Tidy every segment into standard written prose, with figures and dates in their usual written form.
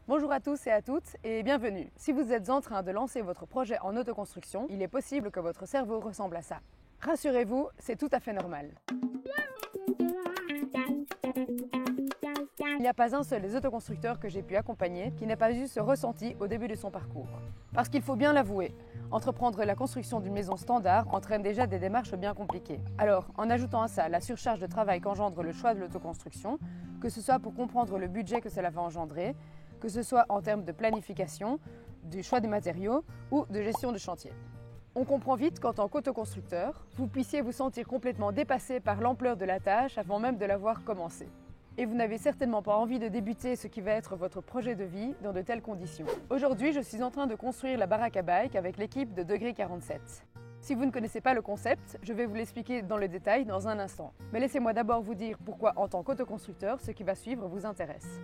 Bonjour à tous et à toutes et bienvenue. Si vous êtes en train de lancer votre projet en autoconstruction, il est possible que votre cerveau ressemble à ça. Rassurez-vous, c'est tout à fait normal. Il n'y a pas un seul des autoconstructeurs que j'ai pu accompagner qui n'ait pas eu ce ressenti au début de son parcours. Parce qu'il faut bien l'avouer, entreprendre la construction d'une maison standard entraîne déjà des démarches bien compliquées. Alors, en ajoutant à ça la surcharge de travail qu'engendre le choix de l'autoconstruction, que ce soit pour comprendre le budget que cela va engendrer, que ce soit en termes de planification, du choix des matériaux ou de gestion de chantier. On comprend vite qu'en tant qu'autoconstructeur, vous puissiez vous sentir complètement dépassé par l'ampleur de la tâche avant même de l'avoir commencée. Et vous n'avez certainement pas envie de débuter ce qui va être votre projet de vie dans de telles conditions. Aujourd'hui, je suis en train de construire la baraque à bike avec l'équipe de Degré 47. Si vous ne connaissez pas le concept, je vais vous l'expliquer dans le détail dans un instant. Mais laissez-moi d'abord vous dire pourquoi en tant qu'autoconstructeur, ce qui va suivre vous intéresse.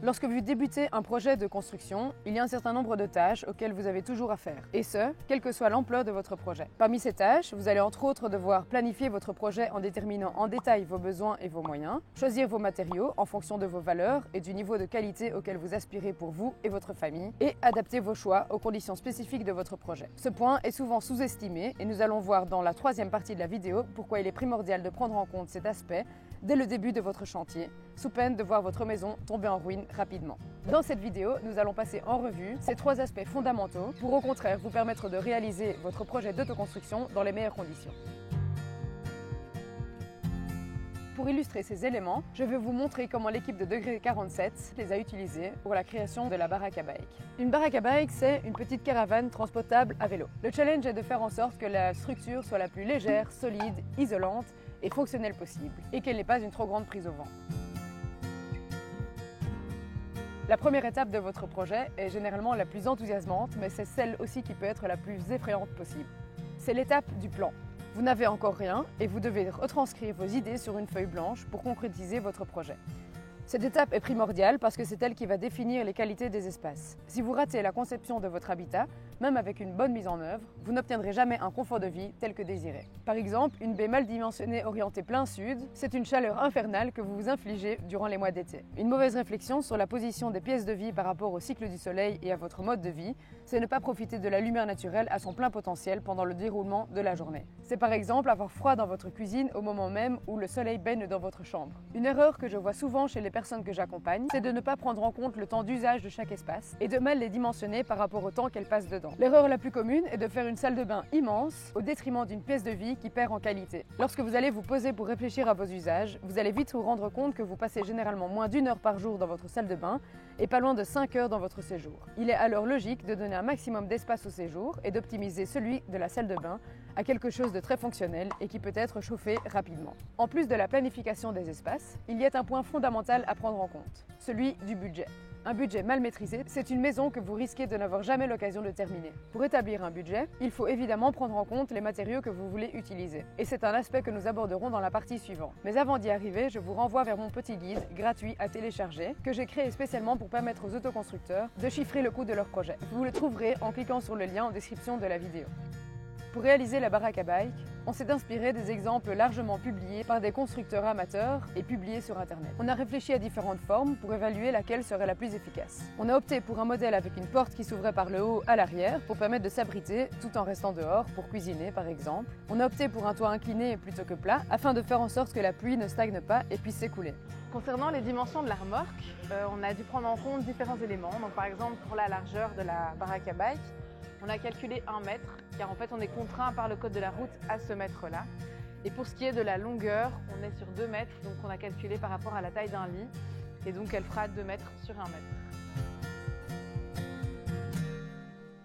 Lorsque vous débutez un projet de construction, il y a un certain nombre de tâches auxquelles vous avez toujours à faire, et ce, quelle que soit l'ampleur de votre projet. Parmi ces tâches, vous allez entre autres devoir planifier votre projet en déterminant en détail vos besoins et vos moyens, choisir vos matériaux en fonction de vos valeurs et du niveau de qualité auquel vous aspirez pour vous et votre famille, et adapter vos choix aux conditions spécifiques de votre projet. Ce point est souvent sous-estimé et nous allons voir dans la troisième partie de la vidéo pourquoi il est primordial de prendre en compte cet aspect dès le début de votre chantier, sous peine de voir votre maison tomber en ruine rapidement. Dans cette vidéo, nous allons passer en revue ces trois aspects fondamentaux pour au contraire vous permettre de réaliser votre projet d'autoconstruction dans les meilleures conditions. Pour illustrer ces éléments, je vais vous montrer comment l'équipe de Degré 47 les a utilisés pour la création de la baraque à bike. Une baraque à bike, c'est une petite caravane transportable à vélo. Le challenge est de faire en sorte que la structure soit la plus légère, solide, isolante et fonctionnelle possible, et qu'elle n'ait pas une trop grande prise au vent. La première étape de votre projet est généralement la plus enthousiasmante, mais c'est celle aussi qui peut être la plus effrayante possible. C'est l'étape du plan. Vous n'avez encore rien et vous devez retranscrire vos idées sur une feuille blanche pour concrétiser votre projet. Cette étape est primordiale parce que c'est elle qui va définir les qualités des espaces. Si vous ratez la conception de votre habitat, même avec une bonne mise en œuvre, vous n'obtiendrez jamais un confort de vie tel que désiré. Par exemple, une baie mal dimensionnée orientée plein sud, c'est une chaleur infernale que vous vous infligez durant les mois d'été. Une mauvaise réflexion sur la position des pièces de vie par rapport au cycle du soleil et à votre mode de vie, c'est ne pas profiter de la lumière naturelle à son plein potentiel pendant le déroulement de la journée. C'est par exemple avoir froid dans votre cuisine au moment même où le soleil baigne dans votre chambre. Une erreur que je vois souvent chez les personnes que j'accompagne, c'est de ne pas prendre en compte le temps d'usage de chaque espace et de mal les dimensionner par rapport au temps qu'elles passent dedans. L'erreur la plus commune est de faire une salle de bain immense au détriment d'une pièce de vie qui perd en qualité. Lorsque vous allez vous poser pour réfléchir à vos usages, vous allez vite vous rendre compte que vous passez généralement moins d'1 heure par jour dans votre salle de bain et pas loin de 5 heures dans votre séjour. Il est alors logique de donner un maximum d'espace au séjour et d'optimiser celui de la salle de bain à quelque chose de très fonctionnel et qui peut être chauffé rapidement. En plus de la planification des espaces, il y a un point fondamental à prendre en compte, celui du budget. Un budget mal maîtrisé, c'est une maison que vous risquez de n'avoir jamais l'occasion de terminer. Pour établir un budget, il faut évidemment prendre en compte les matériaux que vous voulez utiliser. Et c'est un aspect que nous aborderons dans la partie suivante. Mais avant d'y arriver, je vous renvoie vers mon petit guide gratuit à télécharger que j'ai créé spécialement pour permettre aux autoconstructeurs de chiffrer le coût de leur projet. Vous le trouverez en cliquant sur le lien en description de la vidéo. Pour réaliser la baraque à bike, on s'est inspiré des exemples largement publiés par des constructeurs amateurs et publiés sur Internet. On a réfléchi à différentes formes pour évaluer laquelle serait la plus efficace. On a opté pour un modèle avec une porte qui s'ouvrait par le haut à l'arrière pour permettre de s'abriter tout en restant dehors pour cuisiner par exemple. On a opté pour un toit incliné plutôt que plat afin de faire en sorte que la pluie ne stagne pas et puisse s'écouler. Concernant les dimensions de la remorque, on a dû prendre en compte différents éléments. Donc, par exemple, pour la largeur de la baraque à bike, on a calculé 1 mètre, car en fait on est contraint par le code de la route à ce mètre-là. Et pour ce qui est de la longueur, on est sur 2 mètres, donc on a calculé par rapport à la taille d'un lit, et donc elle fera 2 mètres sur 1 mètre.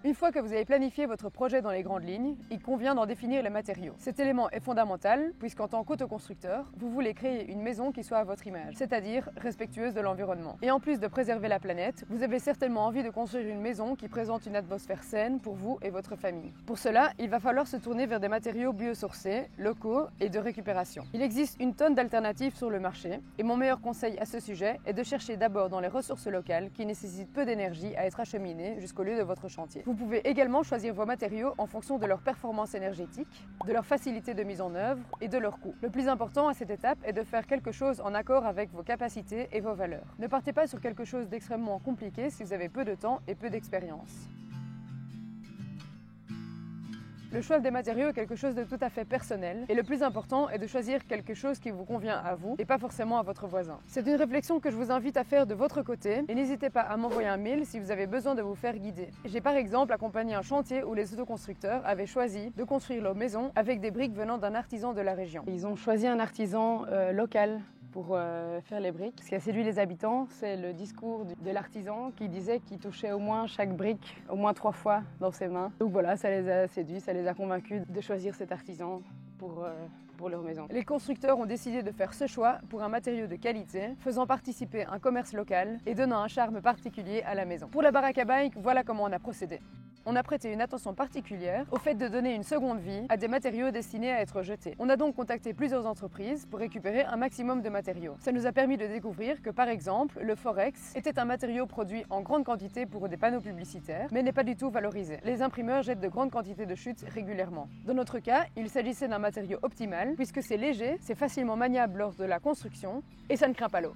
Une fois que vous avez planifié votre projet dans les grandes lignes, il convient d'en définir les matériaux. Cet élément est fondamental puisqu'en tant qu'autoconstructeur, vous voulez créer une maison qui soit à votre image, c'est-à-dire respectueuse de l'environnement. Et en plus de préserver la planète, vous avez certainement envie de construire une maison qui présente une atmosphère saine pour vous et votre famille. Pour cela, il va falloir se tourner vers des matériaux biosourcés, locaux et de récupération. Il existe une tonne d'alternatives sur le marché et mon meilleur conseil à ce sujet est de chercher d'abord dans les ressources locales qui nécessitent peu d'énergie à être acheminées jusqu'au lieu de votre chantier. Vous Vous pouvez également choisir vos matériaux en fonction de leur performance énergétique, de leur facilité de mise en œuvre et de leur coût. Le plus important à cette étape est de faire quelque chose en accord avec vos capacités et vos valeurs. Ne partez pas sur quelque chose d'extrêmement compliqué si vous avez peu de temps et peu d'expérience. Le choix des matériaux est quelque chose de tout à fait personnel et le plus important est de choisir quelque chose qui vous convient à vous et pas forcément à votre voisin. C'est une réflexion que je vous invite à faire de votre côté et n'hésitez pas à m'envoyer un mail si vous avez besoin de vous faire guider. J'ai par exemple accompagné un chantier où les autoconstructeurs avaient choisi de construire leur maison avec des briques venant d'un artisan de la région. Ils ont choisi un artisan local pour faire les briques. Ce qui a séduit les habitants, c'est le discours de l'artisan qui disait qu'il touchait au moins chaque brique au moins 3 fois dans ses mains. Donc voilà, ça les a séduits, ça les a convaincus de choisir cet artisan pour leur maison. Les constructeurs ont décidé de faire ce choix pour un matériau de qualité, faisant participer un commerce local et donnant un charme particulier à la maison. Pour la baraque à bike, voilà comment on a procédé. On a prêté une attention particulière au fait de donner une seconde vie à des matériaux destinés à être jetés. On a donc contacté plusieurs entreprises pour récupérer un maximum de matériaux. Ça nous a permis de découvrir que par exemple, le Forex était un matériau produit en grande quantité pour des panneaux publicitaires, mais n'est pas du tout valorisé. Les imprimeurs jettent de grandes quantités de chutes régulièrement. Dans notre cas, il s'agissait d'un matériau optimal puisque c'est léger, c'est facilement maniable lors de la construction et ça ne craint pas l'eau.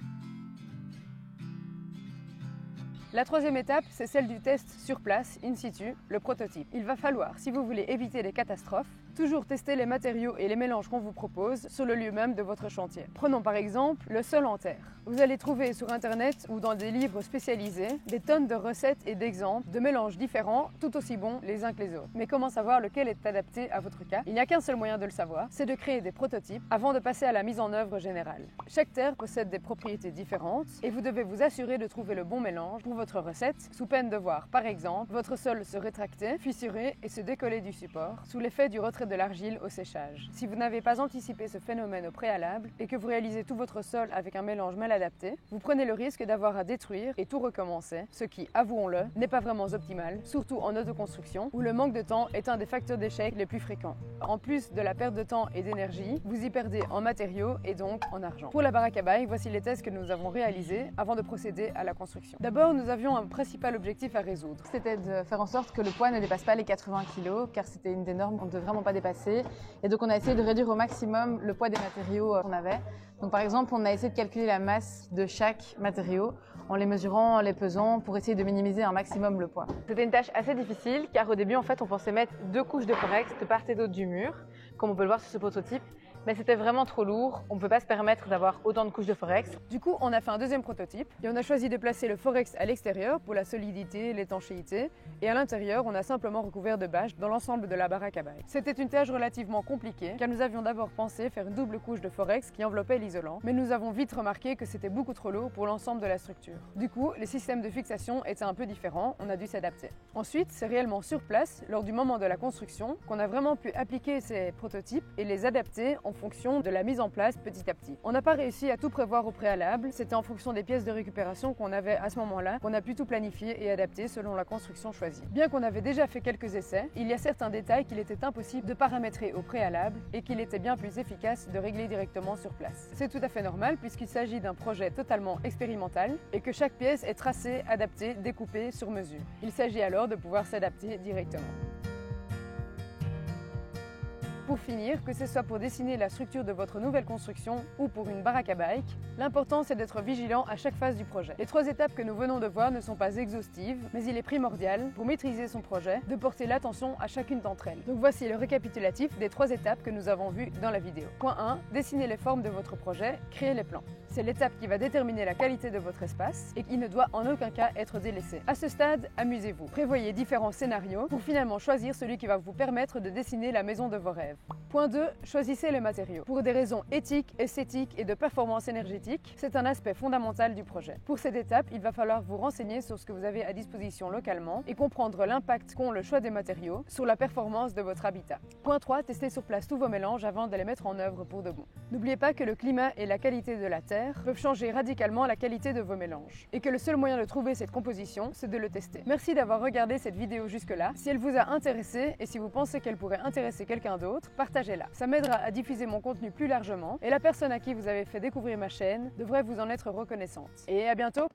La troisième étape, c'est celle du test sur place, in situ, le prototype. Il va falloir, si vous voulez éviter les catastrophes, toujours tester les matériaux et les mélanges qu'on vous propose sur le lieu même de votre chantier. Prenons par exemple le sol en terre. Vous allez trouver sur internet ou dans des livres spécialisés des tonnes de recettes et d'exemples de mélanges différents, tout aussi bons les uns que les autres. Mais comment savoir lequel est adapté à votre cas? Il n'y a qu'un seul moyen de le savoir, c'est de créer des prototypes avant de passer à la mise en œuvre générale. Chaque terre possède des propriétés différentes et vous devez vous assurer de trouver le bon mélange pour votre recette, sous peine de voir, par exemple, votre sol se rétracter, fissurer et se décoller du support, sous l'effet du retrait de l'argile au séchage. Si vous n'avez pas anticipé ce phénomène au préalable et que vous réalisez tout votre sol avec un mélange mal adapté, vous prenez le risque d'avoir à détruire et tout recommencer, ce qui, avouons-le, n'est pas vraiment optimal, surtout en autoconstruction, où le manque de temps est un des facteurs d'échec les plus fréquents. En plus de la perte de temps et d'énergie, vous y perdez en matériaux et donc en argent. Pour la baraque à bike, voici les tests que nous avons réalisés avant de procéder à la construction. D'abord, nous avions un principal objectif à résoudre. C'était de faire en sorte que le poids ne dépasse pas les 80 kg, car c'était une des normes qu'on ne devait vraiment pas dépasser. Et donc on a essayé de réduire au maximum le poids des matériaux qu'on avait. Donc par exemple, on a essayé de calculer la masse de chaque matériau en les mesurant, en les pesant, pour essayer de minimiser un maximum le poids. C'était une tâche assez difficile, car au début, en fait, on pensait mettre 2 couches de Forex de part et d'autre du mur, comme on peut le voir sur ce prototype. Mais c'était vraiment trop lourd, on ne peut pas se permettre d'avoir autant de couches de Forex. Du coup, on a fait un deuxième prototype et on a choisi de placer le Forex à l'extérieur pour la solidité, l'étanchéité, et à l'intérieur, on a simplement recouvert de bâches dans l'ensemble de la baraque à bike. C'était une tâche relativement compliquée car nous avions d'abord pensé faire une double couche de Forex qui enveloppait l'isolant, mais nous avons vite remarqué que c'était beaucoup trop lourd pour l'ensemble de la structure. Du coup, les systèmes de fixation étaient un peu différents, on a dû s'adapter. Ensuite, c'est réellement sur place, lors du moment de la construction, qu'on a vraiment pu appliquer ces prototypes et les adapter en fonction de la mise en place petit à petit. On n'a pas réussi à tout prévoir au préalable, c'était en fonction des pièces de récupération qu'on avait à ce moment-là qu'on a pu tout planifier et adapter selon la construction choisie. Bien qu'on avait déjà fait quelques essais, il y a certains détails qu'il était impossible de paramétrer au préalable et qu'il était bien plus efficace de régler directement sur place. C'est tout à fait normal puisqu'il s'agit d'un projet totalement expérimental et que chaque pièce est tracée, adaptée, découpée sur mesure. Il s'agit alors de pouvoir s'adapter directement. Pour finir, que ce soit pour dessiner la structure de votre nouvelle construction ou pour une baraque à bike, l'important c'est d'être vigilant à chaque phase du projet. Les 3 étapes que nous venons de voir ne sont pas exhaustives, mais il est primordial, pour maîtriser son projet, de porter l'attention à chacune d'entre elles. Donc voici le récapitulatif des 3 étapes que nous avons vues dans la vidéo. Point 1, dessinez les formes de votre projet, créez les plans. C'est l'étape qui va déterminer la qualité de votre espace et qui ne doit en aucun cas être délaissée. À ce stade, amusez-vous. Prévoyez différents scénarios pour finalement choisir celui qui va vous permettre de dessiner la maison de vos rêves. Point 2, choisissez les matériaux. Pour des raisons éthiques, esthétiques et de performance énergétique, c'est un aspect fondamental du projet. Pour cette étape, il va falloir vous renseigner sur ce que vous avez à disposition localement et comprendre l'impact qu'ont le choix des matériaux sur la performance de votre habitat. Point 3, testez sur place tous vos mélanges avant de les mettre en œuvre pour de bon. N'oubliez pas que le climat et la qualité de la terre peuvent changer radicalement la qualité de vos mélanges et que le seul moyen de trouver cette composition, c'est de le tester. Merci d'avoir regardé cette vidéo jusque-là. Si elle vous a intéressé et si vous pensez qu'elle pourrait intéresser quelqu'un d'autre, partagez-la. Ça m'aidera à diffuser mon contenu plus largement et la personne à qui vous avez fait découvrir ma chaîne devrait vous en être reconnaissante. Et à bientôt!